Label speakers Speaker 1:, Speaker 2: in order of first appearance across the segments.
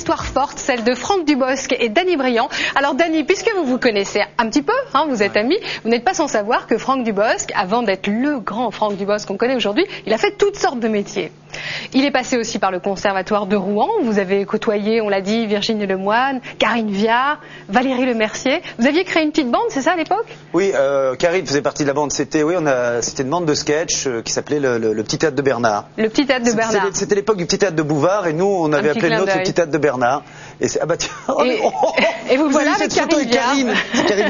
Speaker 1: histoire forte, celle de Franck Dubosc et Danny Briand. Alors Danny, puisque vous vous connaissez un petit peu, vous êtes amis, vous n'êtes pas sans savoir que Franck Dubosc, avant d'être le grand Franck Dubosc qu'on connaît aujourd'hui, il a fait toutes sortes de métiers. Il est passé aussi par le Conservatoire de Rouen. Vous avez côtoyé, on l'a dit, Virginie Lemoine, Karine Viard, Valérie Lemercier. Vous aviez créé une petite bande, c'est ça à l'époque?
Speaker 2: Oui, Karine faisait partie de la bande. C'était une bande de sketch qui s'appelait le Petit Théâtre de Bernard.
Speaker 1: Le Petit Théâtre de Bernard.
Speaker 2: C'était l'époque du Petit Théâtre de Bouvard et nous on avait appelé le nôtre le Petit Théâtre de Bernard. Et ah bah tiens,
Speaker 1: et vous voilà avec
Speaker 2: Karine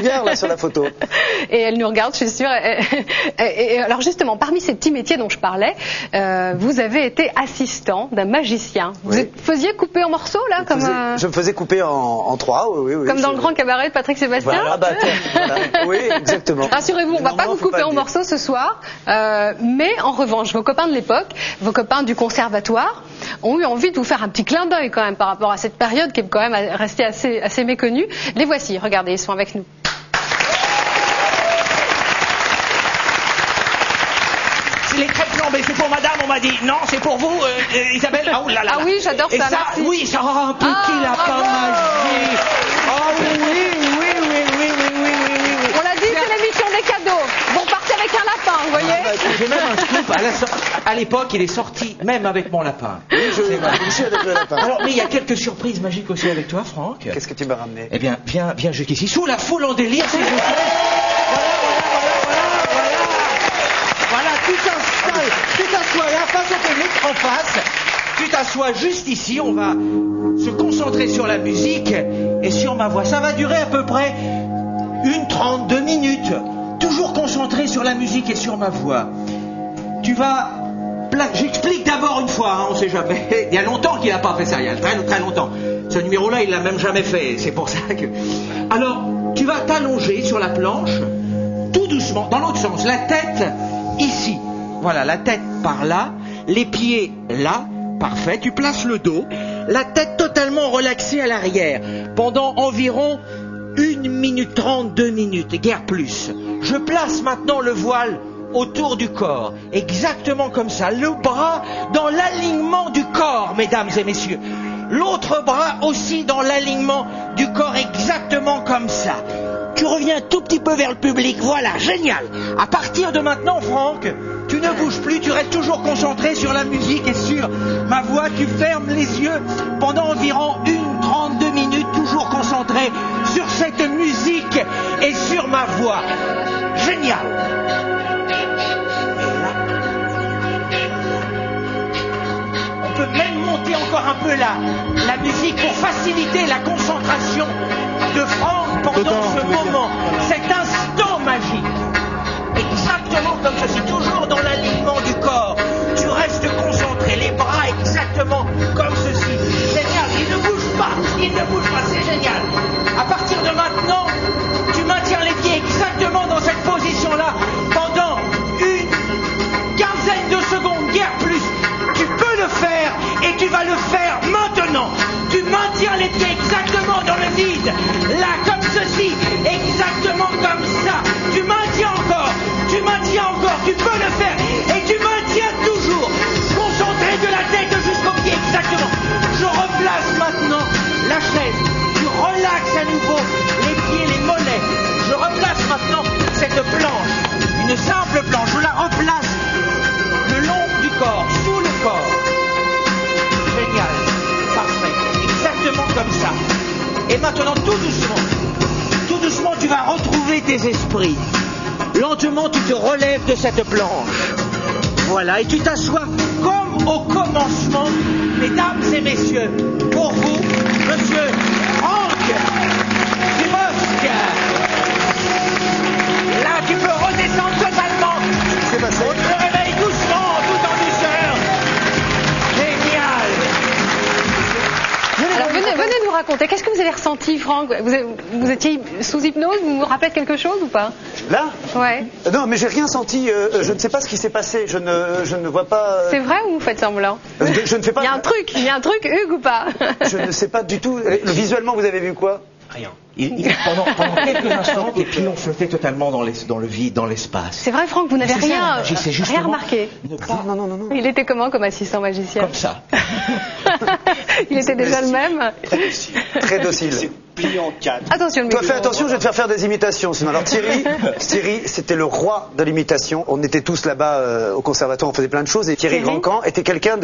Speaker 2: Viard là sur la photo.
Speaker 1: Et elle nous regarde, je suis sûre. Et alors justement, parmi ces petits métiers dont je parlais, vous avez été assistant d'un magicien. Vous faisiez couper en morceaux là,
Speaker 2: je me faisais couper en trois, oui.
Speaker 1: Comme dans le grand cabaret de Patrick Sébastien.
Speaker 2: Voilà, oui, exactement.
Speaker 1: Rassurez-vous, on ne va pas vous couper en morceaux ce soir, mais en revanche, vos copains de l'époque, vos copains du conservatoire, ont eu envie de vous faire un petit clin d'œil quand même par rapport à cette période qui est quand même restée assez méconnue. Les voici, regardez, ils sont avec nous.
Speaker 3: Les crêpes flambées, c'est pour madame, on m'a dit. Non, c'est pour vous, Isabelle. Ah, oulala.
Speaker 1: Ah oui, j'adore ça.
Speaker 3: Et ça,
Speaker 1: merci.
Speaker 3: oui, ça aura un petit lapin magique. Oh oui.
Speaker 1: On l'a dit, c'est l'émission des cadeaux. Bon, partez avec un lapin, vous voyez.
Speaker 3: J'ai même un scoop. À l'époque, il est sorti même avec mon lapin.
Speaker 2: Oui, je suis avec le lapin.
Speaker 3: Alors, mais il y a quelques surprises magiques aussi avec toi, Franck.
Speaker 2: Qu'est-ce que tu m'as ramené?
Speaker 3: Eh bien, viens jusqu'ici. Sous la foule en délire, s'il vous plaît. Voilà, tu t'assois là, face au public, en face. Tu t'assois juste ici, on va se concentrer sur la musique et sur ma voix. Ça va durer à peu près 32 minutes. Toujours concentré sur la musique et sur ma voix. Tu vas... J'explique d'abord une fois, on sait jamais. Il y a longtemps qu'il n'a pas fait ça, il y a très longtemps. Ce numéro-là, il l'a même jamais fait, c'est pour ça que... Alors, tu vas t'allonger sur la planche, tout doucement, dans l'autre sens, la tête ici. Voilà, la tête par là, les pieds là, parfait. Tu places le dos, la tête totalement relaxée à l'arrière, pendant environ 1 minute 30, 2 minutes, guère plus. Je place maintenant le voile autour du corps, exactement comme ça, le bras dans l'alignement du corps, mesdames et messieurs. L'autre bras aussi dans l'alignement du corps, exactement comme ça. Tu reviens tout petit peu vers le public, voilà, génial. À partir de maintenant, Franck, tu ne bouges plus, tu restes toujours concentré sur la musique et sur ma voix. Tu fermes les yeux pendant environ 32 minutes, toujours concentré sur cette musique et sur ma voix. Génial. On peut même monter encore un peu la musique pour faciliter la concentration de Franck pendant ce moment, cet instant magique. Exactement comme ceci, toujours dans l'alignement du corps. Tu restes concentré, les bras exactement comme ceci. Génial, il ne bouge pas, c'est génial. À partir de maintenant, tu maintiens les pieds exactement dans cette position-là pendant 15 de secondes, guère plus. Tu peux le faire et tu vas le faire maintenant. Tu maintiens les pieds exactement dans le vide, là comme ceci, exactement comme ça. Tu maintiens encore, tu peux le faire et tu maintiens toujours, concentré de la tête jusqu'aux pieds, exactement. Je replace maintenant la chaise, tu relaxes à nouveau les pieds, les mollets. Je replace maintenant cette planche, une simple planche, je la replace le long du corps, sous le corps. Génial, parfait, exactement comme ça. Et maintenant, tout doucement, tu vas retrouver tes esprits. Lentement, tu te relèves de cette planche. Voilà, et tu t'assois comme au commencement, mesdames et messieurs, pour vous, monsieur Franck Dubosc. Là, tu peux redescendre totalement.
Speaker 2: C'est passé.
Speaker 3: On te réveille doucement, tout en douceur. Génial.
Speaker 1: Alors venez nous raconter, qu'est-ce que vous avez ressenti, Franck? Vous étiez sous hypnose, vous vous rappelez quelque chose ou pas?
Speaker 2: Là?
Speaker 1: Ouais.
Speaker 2: Non, mais j'ai rien senti, je ne sais pas ce qui s'est passé, je ne vois pas...
Speaker 1: C'est vrai ou vous faites semblant?
Speaker 2: Je ne fais pas...
Speaker 1: Il y a un truc, Hugues ou pas?
Speaker 2: Je ne sais pas du tout. Visuellement, vous avez vu quoi?
Speaker 3: Rien. Pendant quelques instants, et puis on flottait totalement dans le vide, dans l'espace.
Speaker 1: C'est vrai, Franck, vous n'avez
Speaker 3: C'est ça, la
Speaker 1: rien,
Speaker 3: magie, c'est
Speaker 1: rien
Speaker 3: justement
Speaker 1: remarqué.
Speaker 2: Non.
Speaker 1: Il était comment comme assistant magicien?
Speaker 3: Comme ça.
Speaker 1: Il était déjà le même.
Speaker 2: Très docile.
Speaker 4: C'est plié en quatre.
Speaker 1: Attention, le
Speaker 2: Toi,
Speaker 1: micro.
Speaker 2: fais attention, je vais te faire faire des imitations. Sinon, alors Thierry, c'était le roi de l'imitation. On était tous là-bas au conservatoire, on faisait plein de choses. Et Thierry Grandcamp était quelqu'un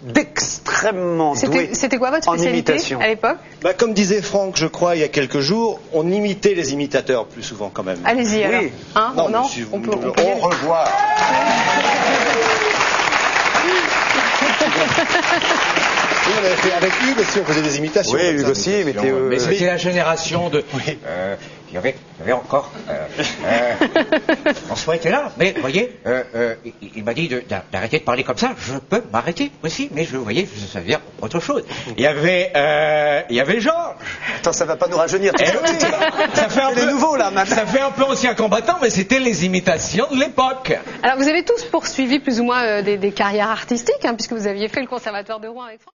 Speaker 2: d'extrêmement doué.
Speaker 1: C'était quoi votre
Speaker 2: en
Speaker 1: spécialité
Speaker 2: imitation.
Speaker 1: à l'époque?
Speaker 4: Bah, comme disait Franck, je crois, il y a quelques jours, on imitait les imitateurs plus souvent quand même.
Speaker 1: Allez-y alors. Hein,
Speaker 4: Non,
Speaker 1: non,
Speaker 4: monsieur,
Speaker 1: on peut y
Speaker 4: au
Speaker 1: aller.
Speaker 4: revoir. Oui, on avait fait avec Hugues aussi, on faisait des imitations.
Speaker 2: Oui,
Speaker 4: comme
Speaker 2: Hugues
Speaker 4: ça.
Speaker 2: aussi, mais
Speaker 3: Mais c'était la génération de... Il y avait encore... François était là, mais vous voyez, il m'a dit d'arrêter de parler comme ça. Je peux m'arrêter aussi, mais vous voyez, ça veut dire autre chose. Il y avait Georges.
Speaker 2: Attends, ça va pas nous rajeunir.
Speaker 3: Ça fait un
Speaker 2: C'est les nouveaux là maintenant.
Speaker 3: Ça fait un peu ancien combattant, mais c'était les imitations de l'époque.
Speaker 1: Alors vous avez tous poursuivi plus ou moins des carrières artistiques, hein, puisque vous aviez fait le conservatoire de Rouen avec Franck.